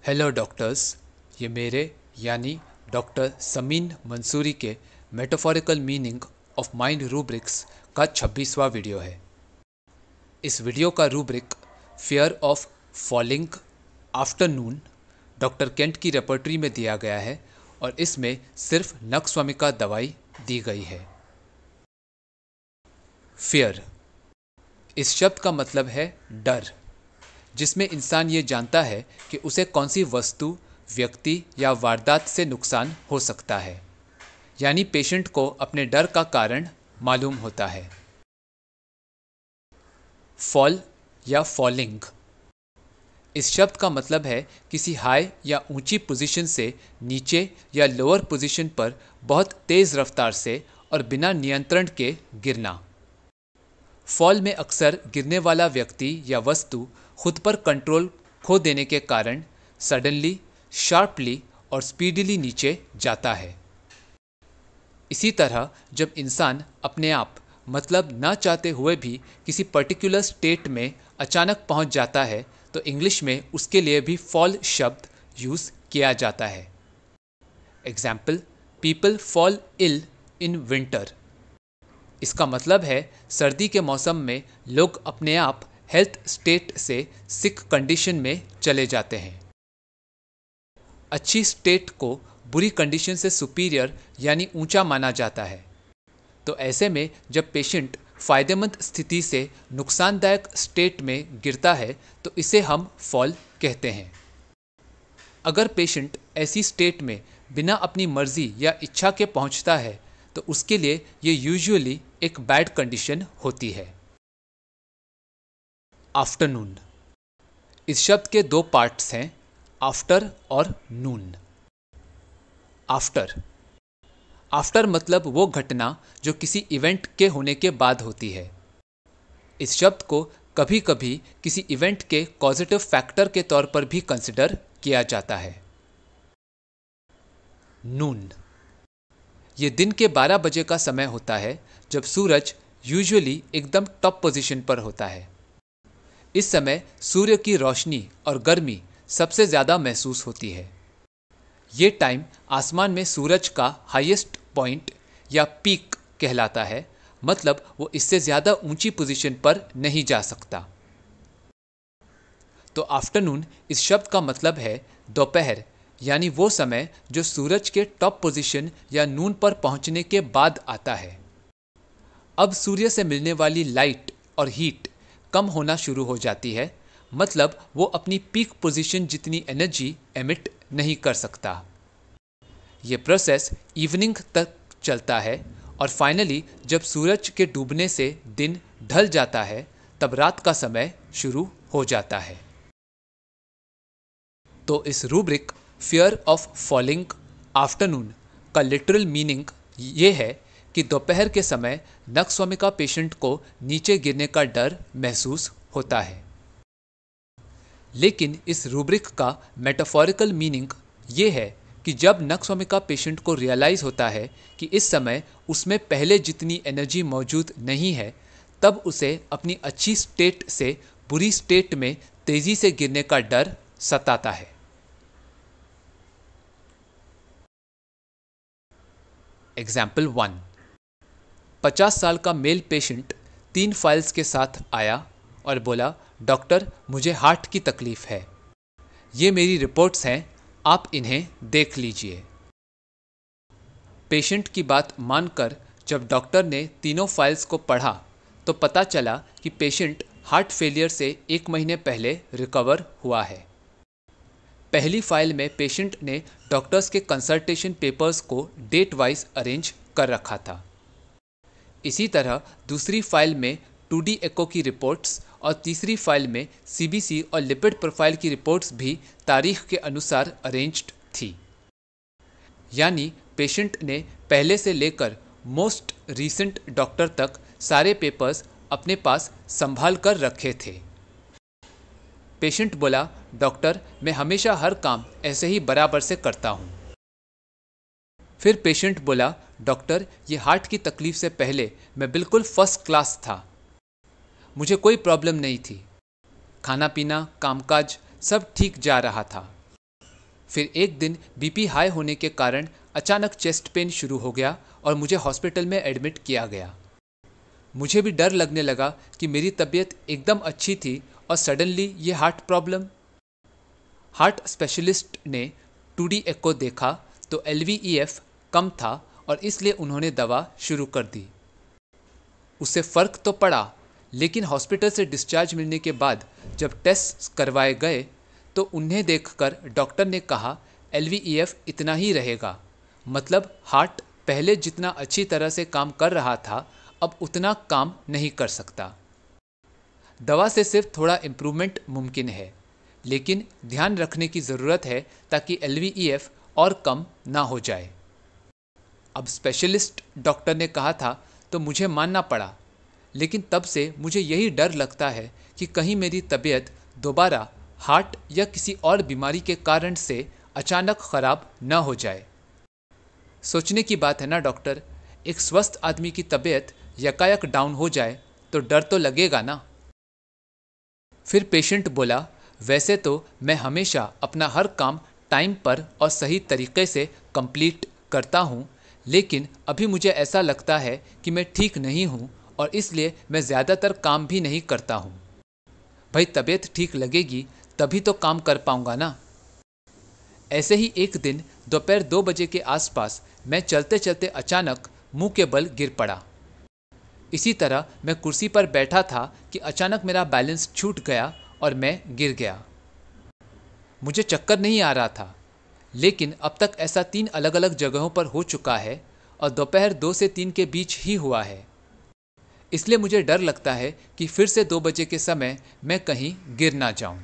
Hello doctors. ये मेरे यानी डॉक्टर समीन मंसूरी के metaphorical meaning of mind rubrics का 26वां वीडियो है। इस वीडियो का rubric fear of falling afternoon doctor Kent की रेपर्टरी में दिया गया है और इसमें सिर्फ नक्स्वामिका दवाई दी गई है। फियर इस शब्द का मतलब है डर, जिसमें इंसान ये जानता है कि उसे कौन सी वस्तु, व्यक्ति या वारदात से नुकसान हो सकता है, यानी पेशेंट को अपने डर का कारण मालूम होता है। फॉल या फॉलिंग इस शब्द का मतलब है किसी हाई या ऊंची पोजीशन से नीचे या लोअर पोजीशन पर बहुत तेज रफ्तार से और बिना नियंत्रण के गिरना। फॉल में अक्सर गिरने वाला व्यक्ति या वस्तु खुद पर कंट्रोल खो देने के कारण सडनली, शार्पली और स्पीडीली नीचे जाता है। इसी तरह जब इंसान अपने आप मतलब ना चाहते हुए भी किसी पर्टिकुलर स्टेट में अचानक पहुंच जाता है तो इंग्लिश में उसके लिए भी फॉल शब्द यूज़ किया जाता है। Example, people fall ill in winter. इसका मतलब है सर्दी के मौसम में लोग अपने आप हेल्थ स्टेट से सिक कंडीशन में चले जाते हैं। अच्छी स्टेट को बुरी कंडीशन से सुपीरियर यानी ऊंचा माना जाता है। तो ऐसे में जब पेशेंट फायदेमंद स्थिति से नुकसानदायक स्टेट में गिरता है तो इसे हम फॉल कहते हैं। अगर पेशेंट ऐसी स्टेट में बिना अपनी मर्जी या इच्छा के पहुंचता है तो उसके लिए ये यूजुअली एक बैड कंडीशन होती है। आफ्टरनून इस शब्द के दो पार्ट्स हैं, आफ्टर और नून। आफ्टर मतलब वो घटना जो किसी इवेंट के होने के बाद होती है। इस शब्द को कभी कभी किसी इवेंट के पॉजिटिव फैक्टर के तौर पर भी कंसिडर किया जाता है। नून ये दिन के 12 बजे का समय होता है जब सूरज यूजुअली एकदम टॉप पोजीशन पर होता है। इस समय सूर्य की रोशनी और गर्मी सबसे ज़्यादा महसूस होती है। ये टाइम आसमान में सूरज का हाईएस्ट पॉइंट या पीक कहलाता है, मतलब वो इससे ज़्यादा ऊंची पोजीशन पर नहीं जा सकता। तो आफ्टरनून इस शब्द का मतलब है दोपहर, यानी वो समय जो सूरज के टॉप पोजीशन या नून पर पहुंचने के बाद आता है। अब सूर्य से मिलने वाली लाइट और हीट कम होना शुरू हो जाती है, मतलब वो अपनी पीक पोजीशन जितनी एनर्जी एमिट नहीं कर सकता। ये प्रोसेस इवनिंग तक चलता है और फाइनली जब सूरज के डूबने से दिन ढल जाता है तब रात का समय शुरू हो जाता है। तो इस rubric fear of falling afternoon का लिटरल मीनिंग ये है कि दोपहर के समय नक्स्वामिका पेशेंट को नीचे गिरने का डर महसूस होता है। लेकिन इस रूब्रिक का मेटाफोरिकल मीनिंग ये है कि जब नक्स्वामिका पेशेंट को रियलाइज़ होता है कि इस समय उसमें पहले जितनी एनर्जी मौजूद नहीं है, तब उसे अपनी अच्छी स्टेट से बुरी स्टेट में तेज़ी से गिरने का डर सताता है। एग्जाम्पल 1, 50 साल का मेल पेशेंट 3 फाइल्स के साथ आया और बोला, डॉक्टर मुझे हार्ट की तकलीफ है, ये मेरी रिपोर्ट्स हैं, आप इन्हें देख लीजिए। पेशेंट की बात मानकर जब डॉक्टर ने तीनों फाइल्स को पढ़ा तो पता चला कि पेशेंट हार्ट फेलियर से 1 महीने पहले रिकवर हुआ है। पहली फाइल में पेशेंट ने डॉक्टर्स के कंसल्टेशन पेपर्स को डेट वाइज अरेंज कर रखा था। इसी तरह दूसरी फाइल में 2D एको की रिपोर्ट्स और तीसरी फाइल में CBC और लिपिड प्रोफाइल की रिपोर्ट्स भी तारीख के अनुसार अरेंज्ड थी। यानी पेशेंट ने पहले से लेकर मोस्ट रीसेंट डॉक्टर तक सारे पेपर्स अपने पास संभाल कर रखे थे। पेशेंट बोला, डॉक्टर मैं हमेशा हर काम ऐसे ही बराबर से करता हूँ। फिर पेशेंट बोला, डॉक्टर ये हार्ट की तकलीफ से पहले मैं बिल्कुल फर्स्ट क्लास था, मुझे कोई प्रॉब्लम नहीं थी, खाना पीना कामकाज सब ठीक जा रहा था। फिर एक दिन बीपी हाई होने के कारण अचानक चेस्ट पेन शुरू हो गया और मुझे हॉस्पिटल में एडमिट किया गया। मुझे भी डर लगने लगा कि मेरी तबीयत एकदम अच्छी थी और सडनली ये हार्ट प्रॉब्लम। हार्ट स्पेशलिस्ट ने 2D एको देखा तो LVEF कम था और इसलिए उन्होंने दवा शुरू कर दी। उससे फ़र्क तो पड़ा, लेकिन हॉस्पिटल से डिस्चार्ज मिलने के बाद जब टेस्ट करवाए गए तो उन्हें देखकर डॉक्टर ने कहा LVEF इतना ही रहेगा, मतलब हार्ट पहले जितना अच्छी तरह से काम कर रहा था अब उतना काम नहीं कर सकता। दवा से सिर्फ थोड़ा इम्प्रूवमेंट मुमकिन है, लेकिन ध्यान रखने की ज़रूरत है ताकि LVEF और कम ना हो जाए। अब स्पेशलिस्ट डॉक्टर ने कहा था तो मुझे मानना पड़ा, लेकिन तब से मुझे यही डर लगता है कि कहीं मेरी तबीयत दोबारा हार्ट या किसी और बीमारी के कारण से अचानक ख़राब ना हो जाए। सोचने की बात है ना डॉक्टर, एक स्वस्थ आदमी की तबीयत यकायक डाउन हो जाए तो डर तो लगेगा ना। फिर पेशेंट बोला, वैसे तो मैं हमेशा अपना हर काम टाइम पर और सही तरीके से कंप्लीट करता हूँ, लेकिन अभी मुझे ऐसा लगता है कि मैं ठीक नहीं हूँ और इसलिए मैं ज़्यादातर काम भी नहीं करता हूँ। भाई तबीयत ठीक लगेगी तभी तो काम कर पाऊँगा ना। ऐसे ही एक दिन दोपहर 2 बजे के आसपास मैं चलते चलते अचानक मुंह के बल गिर पड़ा। इसी तरह मैं कुर्सी पर बैठा था कि अचानक मेरा बैलेंस छूट गया और मैं गिर गया। मुझे चक्कर नहीं आ रहा था, लेकिन अब तक ऐसा 3 अलग अलग जगहों पर हो चुका है और दोपहर 2 से 3 के बीच ही हुआ है। इसलिए मुझे डर लगता है कि फिर से 2 बजे के समय मैं कहीं गिर ना जाऊं।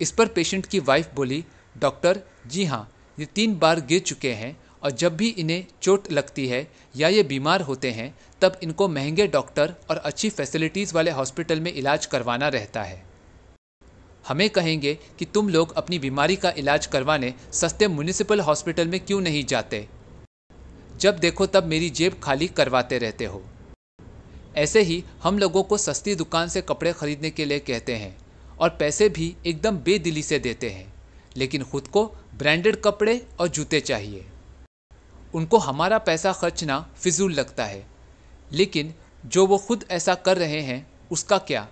इस पर पेशेंट की वाइफ बोली, डॉक्टर जी हाँ, ये 3 बार गिर चुके हैं और जब भी इन्हें चोट लगती है या ये बीमार होते हैं तब इनको महंगे डॉक्टर और अच्छी फैसिलिटीज़ वाले हॉस्पिटल में इलाज करवाना रहता है। हमें कहेंगे कि तुम लोग अपनी बीमारी का इलाज करवाने सस्ते म्युनिसिपल हॉस्पिटल में क्यों नहीं जाते, जब देखो तब मेरी जेब खाली करवाते रहते हो। ऐसे ही हम लोगों को सस्ती दुकान से कपड़े खरीदने के लिए कहते हैं और पैसे भी एकदम बेदिली से देते हैं, लेकिन खुद को ब्रांडेड कपड़े और जूते चाहिए। उनको हमारा पैसा खर्चना फिजूल लगता है, लेकिन जो वो खुद ऐसा कर रहे हैं उसका क्या।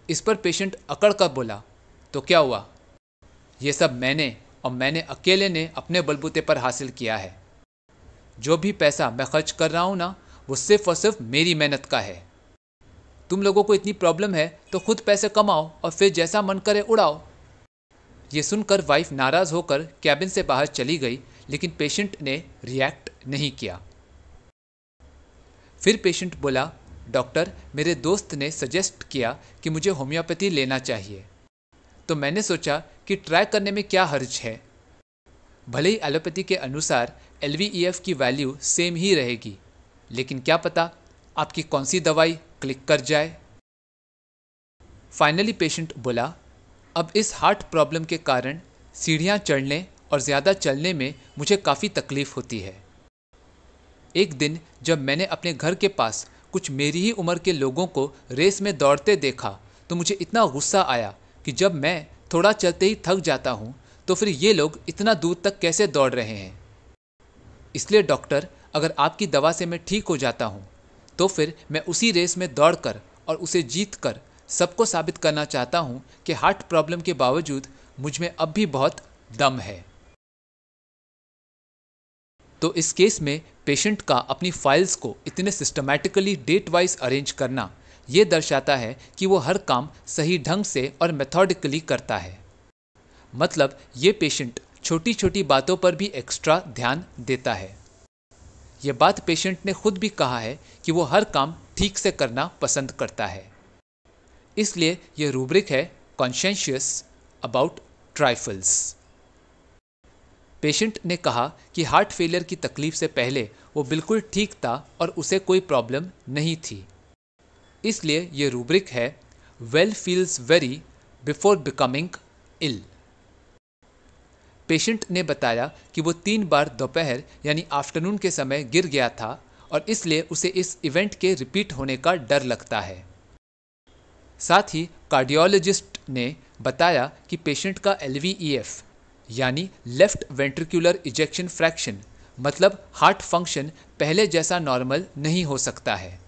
इस पर पेशेंट अकड़ कर बोला, तो क्या हुआ, ये सब मैंने अकेले ने अपने बलबूते पर हासिल किया है। जो भी पैसा मैं खर्च कर रहा हूँ ना, वो सिर्फ और सिर्फ मेरी मेहनत का है। तुम लोगों को इतनी प्रॉब्लम है तो खुद पैसे कमाओ और फिर जैसा मन करे उड़ाओ। ये सुनकर वाइफ नाराज होकर कैबिन से बाहर चली गई, लेकिन पेशेंट ने रिएक्ट नहीं किया। फिर पेशेंट बोला, डॉक्टर मेरे दोस्त ने सजेस्ट किया कि मुझे होम्योपैथी लेना चाहिए, तो मैंने सोचा कि ट्राई करने में क्या हर्ज है। भले ही एलोपैथी के अनुसार LVEF की वैल्यू सेम ही रहेगी, लेकिन क्या पता आपकी कौन सी दवाई क्लिक कर जाए। फाइनली पेशेंट बोला, अब इस हार्ट प्रॉब्लम के कारण सीढ़ियाँ चढ़ने और ज़्यादा चलने में मुझे काफ़ी तकलीफ़ होती है। एक दिन जब मैंने अपने घर के पास कुछ मेरी ही उम्र के लोगों को रेस में दौड़ते देखा तो मुझे इतना गुस्सा आया कि जब मैं थोड़ा चलते ही थक जाता हूँ तो फिर ये लोग इतना दूर तक कैसे दौड़ रहे हैं। इसलिए डॉक्टर, अगर आपकी दवा से मैं ठीक हो जाता हूँ तो फिर मैं उसी रेस में दौड़कर और उसे जीत कर सबको साबित करना चाहता हूँ कि हार्ट प्रॉब्लम के बावजूद मुझ में अब भी बहुत दम है। तो इस केस में पेशेंट का अपनी फाइल्स को इतने सिस्टमैटिकली डेट वाइज अरेंज करना ये दर्शाता है कि वो हर काम सही ढंग से और मेथोडिकली करता है। मतलब ये पेशेंट छोटी छोटी बातों पर भी एक्स्ट्रा ध्यान देता है। ये बात पेशेंट ने खुद भी कहा है कि वो हर काम ठीक से करना पसंद करता है। इसलिए ये रूब्रिक है कॉन्शियस अबाउट ट्राइफल्स। पेशेंट ने कहा कि हार्ट फेलियर की तकलीफ से पहले वो बिल्कुल ठीक था और उसे कोई प्रॉब्लम नहीं थी। इसलिए ये रूब्रिक है well feels very before becoming ill. Patient ने बताया कि वो 3 बार दोपहर यानी आफ्टरनून के समय गिर गया था और इसलिए उसे इस इवेंट के रिपीट होने का डर लगता है। साथ ही कार्डियोलॉजिस्ट ने बताया कि पेशेंट का LVEF यानी लेफ्ट वेंट्रिकुलर इजेक्शन फ्रैक्शन मतलब हार्ट फंक्शन पहले जैसा नॉर्मल नहीं हो सकता है।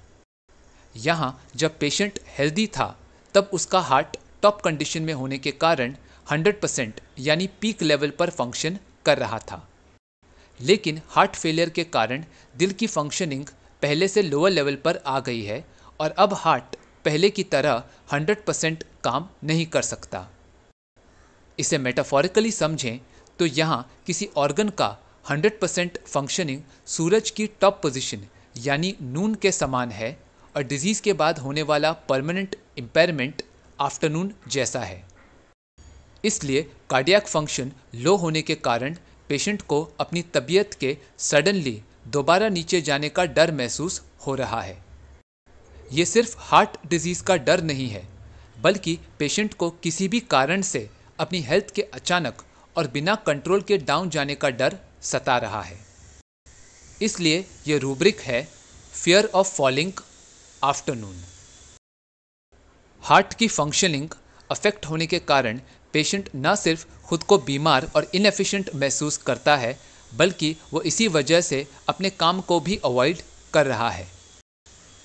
यहाँ जब पेशेंट हेल्दी था तब उसका हार्ट टॉप कंडीशन में होने के कारण 100% यानी पीक लेवल पर फंक्शन कर रहा था, लेकिन हार्ट फेलियर के कारण दिल की फंक्शनिंग पहले से लोअर लेवल पर आ गई है और अब हार्ट पहले की तरह 100% काम नहीं कर सकता। इसे मेटाफोरिकली समझें तो यहाँ किसी ऑर्गन का 100% फंक्शनिंग सूरज की टॉप पोजीशन यानी नून के समान है और डिजीज़ के बाद होने वाला परमानेंट इम्पेयरमेंट आफ्टरनून जैसा है। इसलिए कार्डियक फंक्शन लो होने के कारण पेशेंट को अपनी तबीयत के सडनली दोबारा नीचे जाने का डर महसूस हो रहा है। ये सिर्फ हार्ट डिजीज़ का डर नहीं है, बल्कि पेशेंट को किसी भी कारण से अपनी हेल्थ के अचानक और बिना कंट्रोल के डाउन जाने का डर सता रहा है। इसलिए ये रूब्रिक है fear of falling afternoon. Heart की फंक्शनिंग अफेक्ट होने के कारण पेशेंट न सिर्फ खुद को बीमार और इनएफिशिएंट महसूस करता है, बल्कि वो इसी वजह से अपने काम को भी अवॉइड कर रहा है।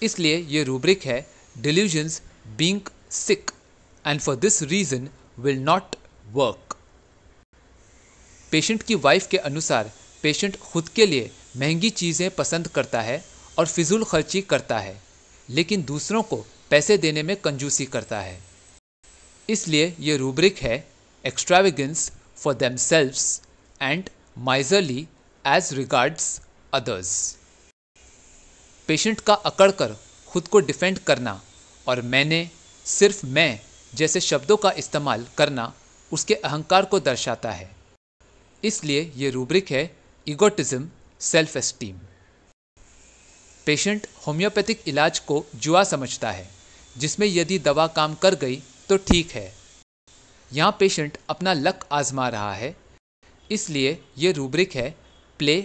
इसलिए ये रूब्रिक है delusions being sick and for this reason will not work. Patient की वाइफ के अनुसार पेशेंट खुद के लिए महंगी चीज़ें पसंद करता है और फिजूल खर्ची करता है, लेकिन दूसरों को पैसे देने में कंजूसी करता है। इसलिए ये रूब्रिक है extravagance for themselves and miserly as regards others. Patient का अकड़ कर खुद को डिफेंड करना और मैंने, सिर्फ मैं जैसे शब्दों का इस्तेमाल करना उसके अहंकार को दर्शाता है। इसलिए ये रूब्रिक है ईगोटिज्म सेल्फ एस्टीम। पेशेंट होम्योपैथिक इलाज को जुआ समझता है, जिसमें यदि दवा काम कर गई तो ठीक है। यहाँ पेशेंट अपना लक आजमा रहा है। इसलिए ये रूब्रिक है प्ले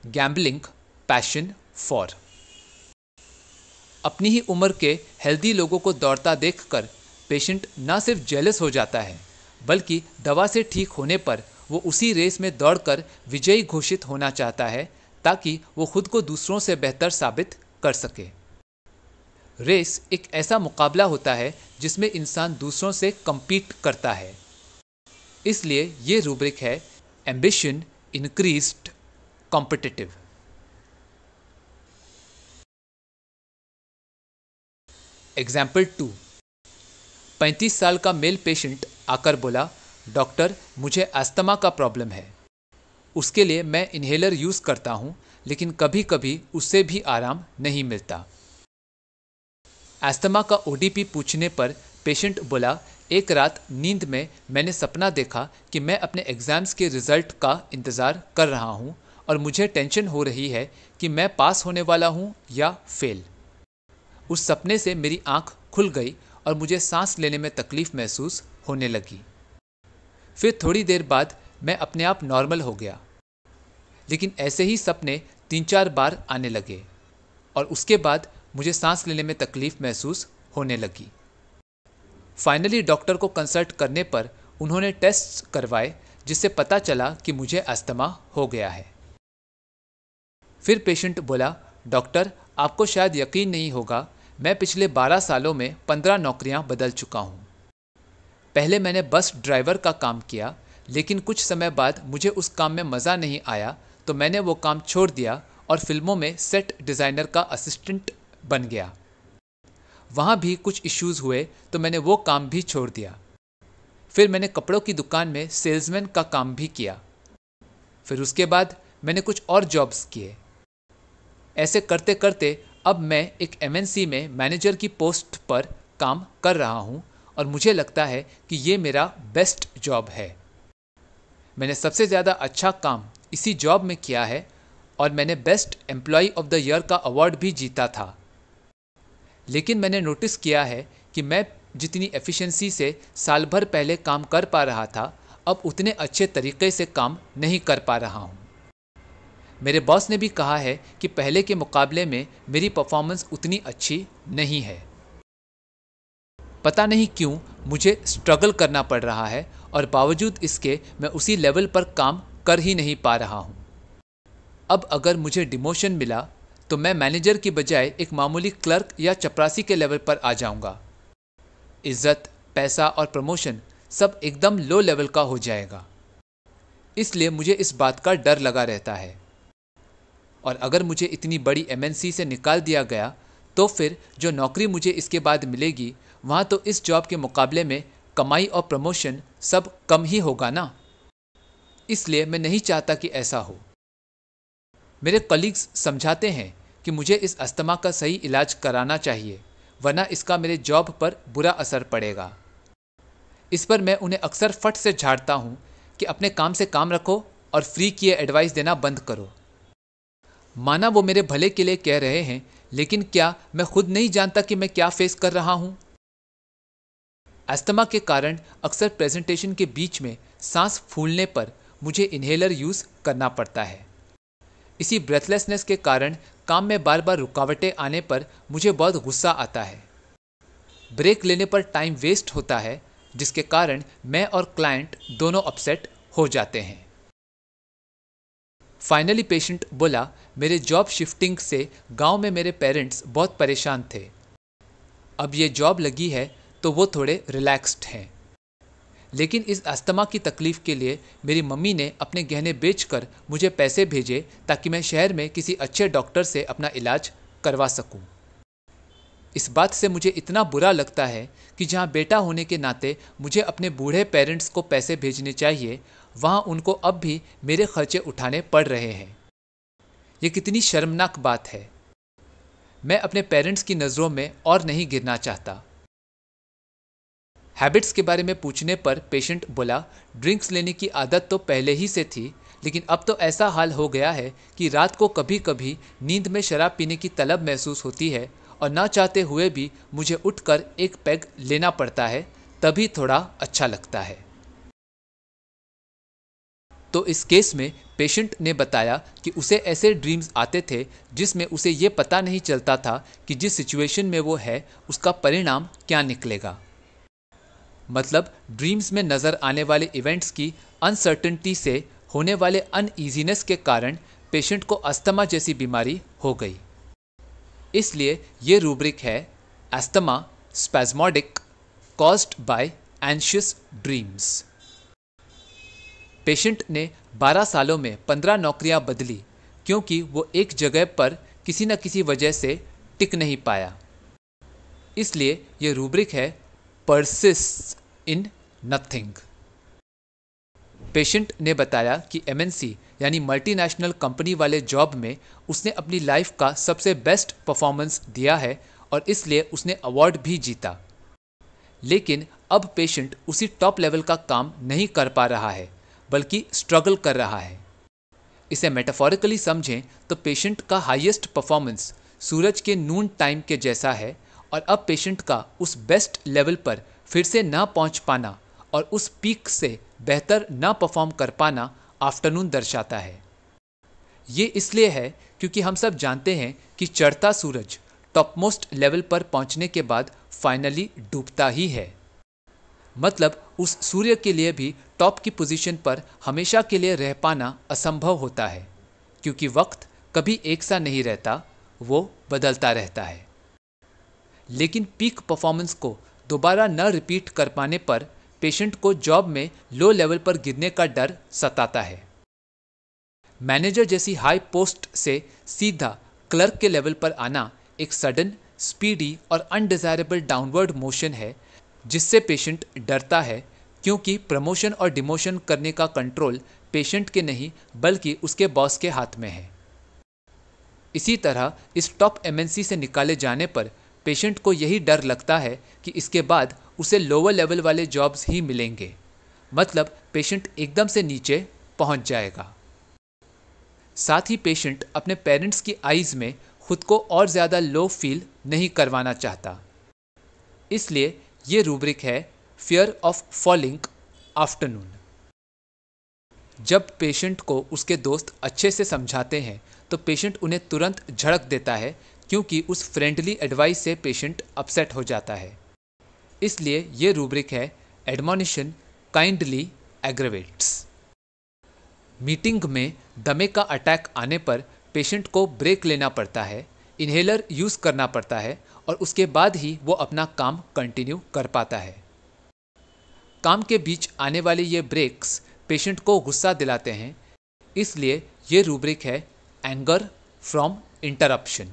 गैम्बलिंग पैशन फॉर। अपनी ही उम्र के हेल्दी लोगों को दौड़ता देखकर पेशेंट न सिर्फ जेलस हो जाता है, बल्कि दवा से ठीक होने पर वो उसी रेस में दौड़कर विजयी घोषित होना चाहता है, ताकि वो खुद को दूसरों से बेहतर साबित कर सके। रेस एक ऐसा मुकाबला होता है जिसमें इंसान दूसरों से compete करता है। इसलिए ये रूब्रिक है एम्बिशन इंक्रीज्ड कॉम्पिटिटिव। एग्जाम्पल 2। 35 साल का मेल पेशेंट आकर बोला, डॉक्टर मुझे अस्थमा का प्रॉब्लम है। उसके लिए मैं इन्हेलर यूज़ करता हूँ, लेकिन कभी कभी उससे भी आराम नहीं मिलता। अस्थमा का ODP पूछने पर पेशेंट बोला, एक रात नींद में मैंने सपना देखा कि मैं अपने एग्ज़ाम्स के रिज़ल्ट का इंतज़ार कर रहा हूँ और मुझे टेंशन हो रही है कि मैं पास होने वाला हूँ या फेल। उस सपने से मेरी आँख खुल गई और मुझे सांस लेने में तकलीफ़ महसूस होने लगी। फिर थोड़ी देर बाद मैं अपने आप नॉर्मल हो गया, लेकिन ऐसे ही सपने 3-4 बार आने लगे और उसके बाद मुझे सांस लेने में तकलीफ़ महसूस होने लगी। फाइनली डॉक्टर को कंसल्ट करने पर उन्होंने टेस्ट करवाए, जिससे पता चला कि मुझे अस्थमा हो गया है। फिर पेशेंट बोला, डॉक्टर आपको शायद यकीन नहीं होगा, मैं पिछले 12 सालों में 15 नौकरियां बदल चुका हूं। पहले मैंने बस ड्राइवर का काम किया, लेकिन कुछ समय बाद मुझे उस काम में मज़ा नहीं आया, तो मैंने वो काम छोड़ दिया और फिल्मों में सेट डिज़ाइनर का असिस्टेंट बन गया। वहाँ भी कुछ इश्यूज़ हुए तो मैंने वो काम भी छोड़ दिया। फिर मैंने कपड़ों की दुकान में सेल्समैन का काम भी किया। फिर उसके बाद मैंने कुछ और जॉब्स किए। ऐसे करते करते अब मैं एक MNC में मैनेजर की पोस्ट पर काम कर रहा हूँ और मुझे लगता है कि ये मेरा बेस्ट जॉब है। मैंने सबसे ज़्यादा अच्छा काम इसी जॉब में किया है और मैंने best employ of the year का अवार्ड भी जीता था। लेकिन मैंने नोटिस किया है कि मैं जितनी एफिशिएंसी से साल भर पहले काम कर पा रहा था, अब उतने अच्छे तरीके से काम नहीं कर पा रहा हूँ। मेरे बॉस ने भी कहा है कि पहले के मुकाबले में मेरी परफॉर्मेंस उतनी अच्छी नहीं है। पता नहीं क्यों मुझे स्ट्रगल करना पड़ रहा है और बावजूद इसके मैं उसी लेवल पर काम कर ही नहीं पा रहा हूँ। अब अगर मुझे डिमोशन मिला तो मैं मैनेजर की बजाय एक मामूली क्लर्क या चपरासी के लेवल पर आ जाऊंगा। इज्जत, पैसा और प्रमोशन सब एकदम लो लेवल का हो जाएगा। इसलिए मुझे इस बात का डर लगा रहता है। और अगर मुझे इतनी बड़ी एमएनसी से निकाल दिया गया तो फिर जो नौकरी मुझे इसके बाद मिलेगी वहाँ तो इस जॉब के मुकाबले में कमाई और प्रमोशन सब कम ही होगा ना। इसलिए मैं नहीं चाहता कि ऐसा हो। मेरे कलीग्स समझाते हैं कि मुझे इस अस्थमा का सही इलाज कराना चाहिए, वरना इसका मेरे जॉब पर बुरा असर पड़ेगा। इस पर मैं उन्हें अक्सर फट से झाड़ता हूँ कि अपने काम से काम रखो और फ्री किए एडवाइस देना बंद करो। माना वो मेरे भले के लिए कह रहे हैं, लेकिन क्या मैं खुद नहीं जानता कि मैं क्या फेस कर रहा हूँ। अस्थमा के कारण अक्सर प्रेजेंटेशन के बीच में सांस फूलने पर मुझे इन्हेलर यूज करना पड़ता है। इसी ब्रेथलेसनेस के कारण काम में बार बार रुकावटें आने पर मुझे बहुत गुस्सा आता है। ब्रेक लेने पर टाइम वेस्ट होता है, जिसके कारण मैं और क्लाइंट दोनों अपसेट हो जाते हैं। फाइनली पेशेंट बोला, मेरे जॉब शिफ्टिंग से गांव में मेरे पेरेंट्स बहुत परेशान थे। अब ये जॉब लगी है तो वो थोड़े रिलैक्स्ड हैं। लेकिन इस अस्थमा की तकलीफ के लिए मेरी मम्मी ने अपने गहने बेचकर मुझे पैसे भेजे ताकि मैं शहर में किसी अच्छे डॉक्टर से अपना इलाज करवा सकूं। इस बात से मुझे इतना बुरा लगता है कि जहां बेटा होने के नाते मुझे अपने बूढ़े पेरेंट्स को पैसे भेजने चाहिए, वहां उनको अब भी मेरे खर्चे उठाने पड़ रहे हैं। ये कितनी शर्मनाक बात है। मैं अपने पेरेंट्स की नज़रों में और नहीं गिरना चाहता। हैबिट्स के बारे में पूछने पर पेशेंट बोला, ड्रिंक्स लेने की आदत तो पहले ही से थी, लेकिन अब तो ऐसा हाल हो गया है कि रात को कभी कभी नींद में शराब पीने की तलब महसूस होती है और ना चाहते हुए भी मुझे उठकर एक पैग लेना पड़ता है, तभी थोड़ा अच्छा लगता है। तो इस केस में पेशेंट ने बताया कि उसे ऐसे ड्रीम्स आते थे जिसमें उसे ये पता नहीं चलता था कि जिस सिचुएशन में वो है उसका परिणाम क्या निकलेगा। मतलब ड्रीम्स में नज़र आने वाले इवेंट्स की अनसर्टेनिटी से होने वाले अनईजीनेस के कारण पेशेंट को अस्थमा जैसी बीमारी हो गई। इसलिए ये रूब्रिक है, asthma spasmodic caused by anxious dreams. Patient ने 12 सालों में 15 नौकरियां बदली क्योंकि वो एक जगह पर किसी न किसी वजह से टिक नहीं पाया। इसलिए ये रूब्रिक है, परसिस्ट इन नथिंग। पेशेंट ने बताया कि एमएनसी यानी मल्टीनेशनल कंपनी वाले जॉब में उसने अपनी लाइफ का सबसे बेस्ट परफॉर्मेंस दिया है और इसलिए उसने अवार्ड भी जीता। लेकिन अब पेशेंट उसी टॉप लेवल का काम नहीं कर पा रहा है, बल्कि स्ट्रगल कर रहा है। इसे मेटाफोरिकली समझें तो पेशेंट का हाईएस्ट परफॉर्मेंस सूरज के नून टाइम के जैसा है और अब पेशेंट का उस बेस्ट लेवल पर फिर से ना पहुंच पाना और उस पीक से बेहतर ना परफॉर्म कर पाना आफ्टरनून दर्शाता है। ये इसलिए है क्योंकि हम सब जानते हैं कि चढ़ता सूरज टॉपमोस्ट लेवल पर पहुंचने के बाद फाइनली डूबता ही है। मतलब उस सूर्य के लिए भी टॉप की पोजीशन पर हमेशा के लिए रह पाना असंभव होता है, क्योंकि वक्त कभी एक सा नहीं रहता, वो बदलता रहता है। लेकिन पीक परफॉर्मेंस को दोबारा न रिपीट कर पाने पर पेशेंट को जॉब में लो लेवल पर गिरने का डर सताता है। मैनेजर जैसी हाई पोस्ट से सीधा क्लर्क के लेवल पर आना एक सडन, स्पीडी और अनडिजायरेबल डाउनवर्ड मोशन है जिससे पेशेंट डरता है, क्योंकि प्रमोशन और डिमोशन करने का कंट्रोल पेशेंट के नहीं बल्कि उसके बॉस के हाथ में है। इसी तरह इस टॉप एमएनसी से निकाले जाने पर पेशेंट को यही डर लगता है कि इसके बाद उसे लोअर लेवल वाले जॉब्स ही मिलेंगे। मतलब पेशेंट एकदम से नीचे पहुंच जाएगा। साथ ही पेशेंट अपने पेरेंट्स की आईज में खुद को और ज़्यादा लो फील नहीं करवाना चाहता। इसलिए ये रूब्रिक है, फियर ऑफ फॉलिंग आफ्टरनून। जब पेशेंट को उसके दोस्त अच्छे से समझाते हैं तो पेशेंट उन्हें तुरंत झड़क देता है, क्योंकि उस फ्रेंडली एडवाइस से पेशेंट अपसेट हो जाता है। इसलिए ये रूब्रिक है एडमोनिशन काइंडली एग्रेवेट्स। मीटिंग में दमे का अटैक आने पर पेशेंट को ब्रेक लेना पड़ता है, इन्हेलर यूज़ करना पड़ता है और उसके बाद ही वो अपना काम कंटिन्यू कर पाता है। काम के बीच आने वाले ये ब्रेक्स पेशेंट को गुस्सा दिलाते हैं, इसलिए ये रूब्रिक है एंगर फ्रॉम इंटरप्शन।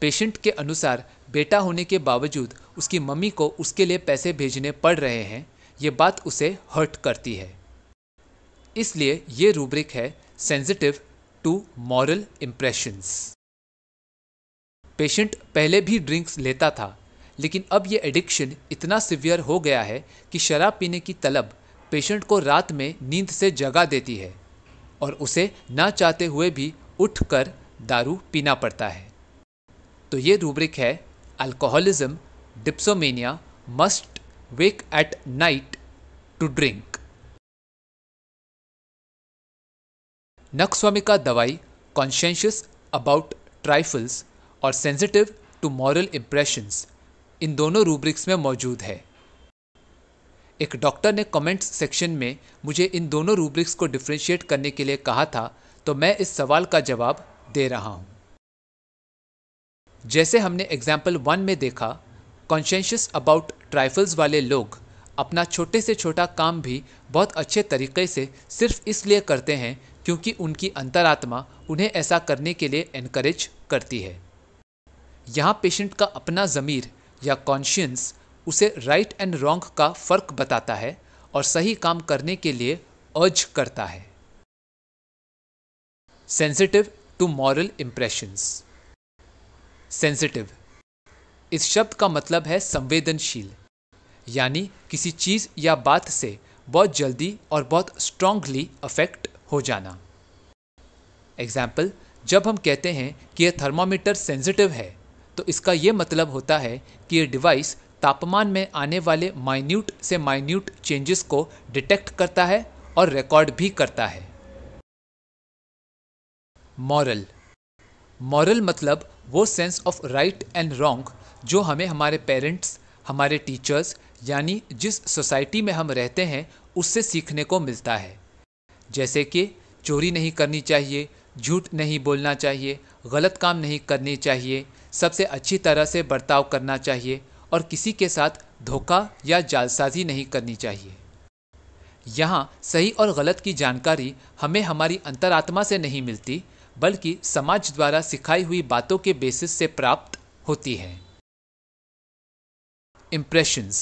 पेशेंट के अनुसार बेटा होने के बावजूद उसकी मम्मी को उसके लिए पैसे भेजने पड़ रहे हैं, ये बात उसे हर्ट करती है, इसलिए ये रूब्रिक है sensitive to moral impressions. Patient पहले भी ड्रिंक्स लेता था, लेकिन अब ये एडिक्शन इतना सिवियर हो गया है कि शराब पीने की तलब पेशेंट को रात में नींद से जगा देती है और उसे ना चाहते हुए भी उठकर दारू पीना पड़ता है। तो ये रूब्रिक है alcoholism dipsomania must wake at night to drink. Nux vomica दवाई कॉन्शियस अबाउट ट्राइफल्स और सेंसिटिव टू मॉरल इम्प्रेशंस इन दोनों रूब्रिक्स में मौजूद है। एक डॉक्टर ने कमेंट्स सेक्शन में मुझे इन दोनों रूब्रिक्स को डिफ्रेंशिएट करने के लिए कहा था, तो मैं इस सवाल का जवाब दे रहा हूं। जैसे हमने एग्जाम्पल 1 में देखा, कॉन्शियस अबाउट ट्राइफल्स वाले लोग अपना छोटे से छोटा काम भी बहुत अच्छे तरीके से सिर्फ इसलिए करते हैं क्योंकि उनकी अंतरात्मा उन्हें ऐसा करने के लिए एनकरेज करती है। यहाँ पेशेंट का अपना ज़मीर या कॉन्शियंस उसे राइट एंड रॉन्ग का फ़र्क बताता है और सही काम करने के लिए अर्ज करता है। Sensitive to moral impressions. Sensitive इस शब्द का मतलब है संवेदनशील, यानी किसी चीज़ या बात से बहुत जल्दी और बहुत स्ट्रांगली अफेक्ट हो जाना। एग्जाम्पल, जब हम कहते हैं कि यह थर्मामीटर सेंसिटिव है, तो इसका यह मतलब होता है कि यह डिवाइस तापमान में आने वाले माइन्यूट से माइन्यूट चेंजेस को डिटेक्ट करता है और रिकॉर्ड भी करता है। मॉरल। मॉरल मतलब वो sense of right and wrong जो हमें हमारे पेरेंट्स, हमारे टीचर्स यानी जिस सोसाइटी में हम रहते हैं उससे सीखने को मिलता है। जैसे कि चोरी नहीं करनी चाहिए, झूठ नहीं बोलना चाहिए, गलत काम नहीं करनी चाहिए, सबसे अच्छी तरह से बर्ताव करना चाहिए और किसी के साथ धोखा या जालसाजी नहीं करनी चाहिए। यहाँ सही और गलत की जानकारी हमें हमारी अंतरात्मा से नहीं मिलती, बल्कि समाज द्वारा सिखाई हुई बातों के बेसिस से प्राप्त होती है। इम्प्रेशंस।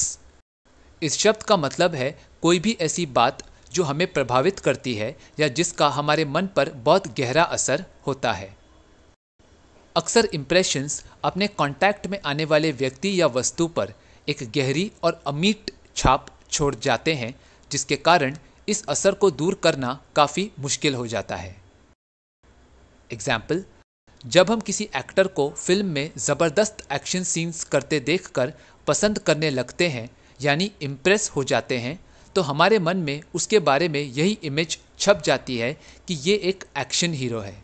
इस शब्द का मतलब है कोई भी ऐसी बात जो हमें प्रभावित करती है या जिसका हमारे मन पर बहुत गहरा असर होता है। अक्सर इम्प्रेशंस अपने कांटेक्ट में आने वाले व्यक्ति या वस्तु पर एक गहरी और अमिट छाप छोड़ जाते हैं, जिसके कारण इस असर को दूर करना काफ़ी मुश्किल हो जाता है। एग्जाम्पल, जब हम किसी एक्टर को फिल्म में ज़बरदस्त एक्शन सीन्स करते देखकर पसंद करने लगते हैं यानी इम्प्रेस हो जाते हैं, तो हमारे मन में उसके बारे में यही इमेज छप जाती है कि ये एक एक्शन हीरो है।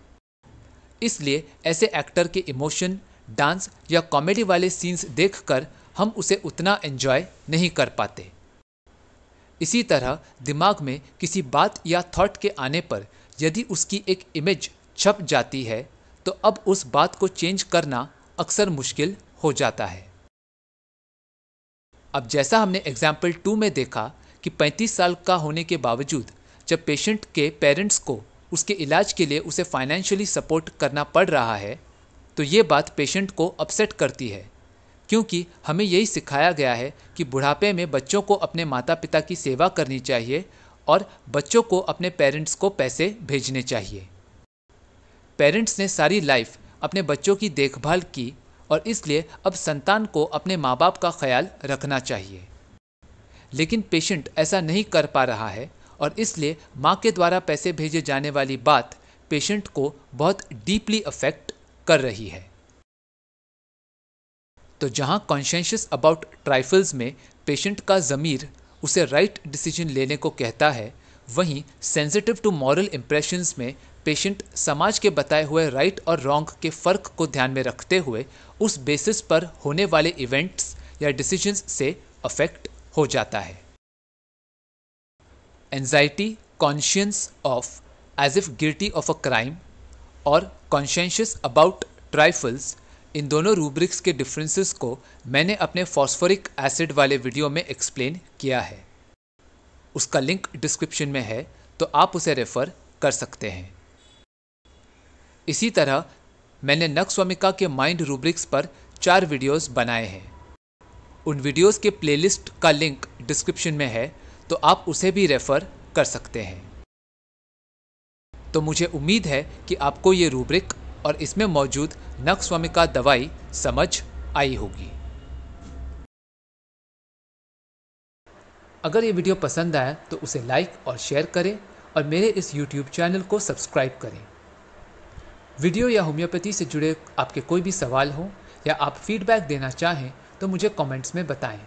इसलिए ऐसे एक्टर के इमोशन, डांस या कॉमेडी वाले सीन्स देखकर हम उसे उतना एंजॉय नहीं कर पाते। इसी तरह दिमाग में किसी बात या थॉट के आने पर यदि उसकी एक इमेज छप जाती है, तो अब उस बात को चेंज करना अक्सर मुश्किल हो जाता है। अब जैसा हमने एग्जाम्पल 2 में देखा कि 35 साल का होने के बावजूद जब पेशेंट के पेरेंट्स को उसके इलाज के लिए उसे फाइनेंशियली सपोर्ट करना पड़ रहा है, तो ये बात पेशेंट को अपसेट करती है, क्योंकि हमें यही सिखाया गया है कि बुढ़ापे में बच्चों को अपने माता पिता की सेवा करनी चाहिए और बच्चों को अपने पेरेंट्स को पैसे भेजने चाहिए। पेरेंट्स ने सारी लाइफ अपने बच्चों की देखभाल की और इसलिए अब संतान को अपने माँ बाप का ख्याल रखना चाहिए। लेकिन पेशेंट ऐसा नहीं कर पा रहा है और इसलिए माँ के द्वारा पैसे भेजे जाने वाली बात पेशेंट को बहुत डीपली अफेक्ट कर रही है। तो जहाँ कॉन्शियस अबाउट ट्राइफल्स में पेशेंट का ज़मीर उसे राइट डिसीजन लेने को कहता है, वहीं सेंसिटिव टू मॉरल इम्प्रेशंस में पेशेंट समाज के बताए हुए राइट और रॉन्ग के फ़र्क को ध्यान में रखते हुए उस बेसिस पर होने वाले इवेंट्स या डिसीजंस से अफेक्ट हो जाता है। Anxiety, conscious of as if guilty of a crime और कॉन्शियस अबाउट ट्राइफल्स, इन दोनों रूब्रिक्स के डिफरेंसेस को मैंने अपने फॉस्फोरिक एसिड वाले वीडियो में एक्सप्लेन किया है। उसका लिंक डिस्क्रिप्शन में है, तो आप उसे रेफर कर सकते हैं। इसी तरह मैंने नखस्वामिका के माइंड रूब्रिक्स पर 4 वीडियोस बनाए हैं। उन वीडियोस के प्लेलिस्ट का लिंक डिस्क्रिप्शन में है, तो आप उसे भी रेफर कर सकते हैं। तो मुझे उम्मीद है कि आपको ये रूब्रिक और इसमें मौजूद नखस्वामिका दवाई समझ आई होगी। अगर ये वीडियो पसंद आया तो उसे लाइक और शेयर करें और मेरे इस YouTube चैनल को सब्सक्राइब करें। वीडियो या होम्योपैथी से जुड़े आपके कोई भी सवाल हो या आप फीडबैक देना चाहें तो मुझे कमेंट्स में बताएं।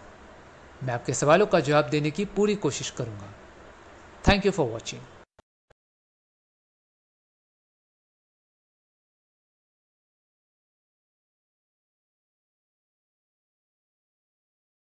मैं आपके सवालों का जवाब देने की पूरी कोशिश करूंगा। Thank you for watching.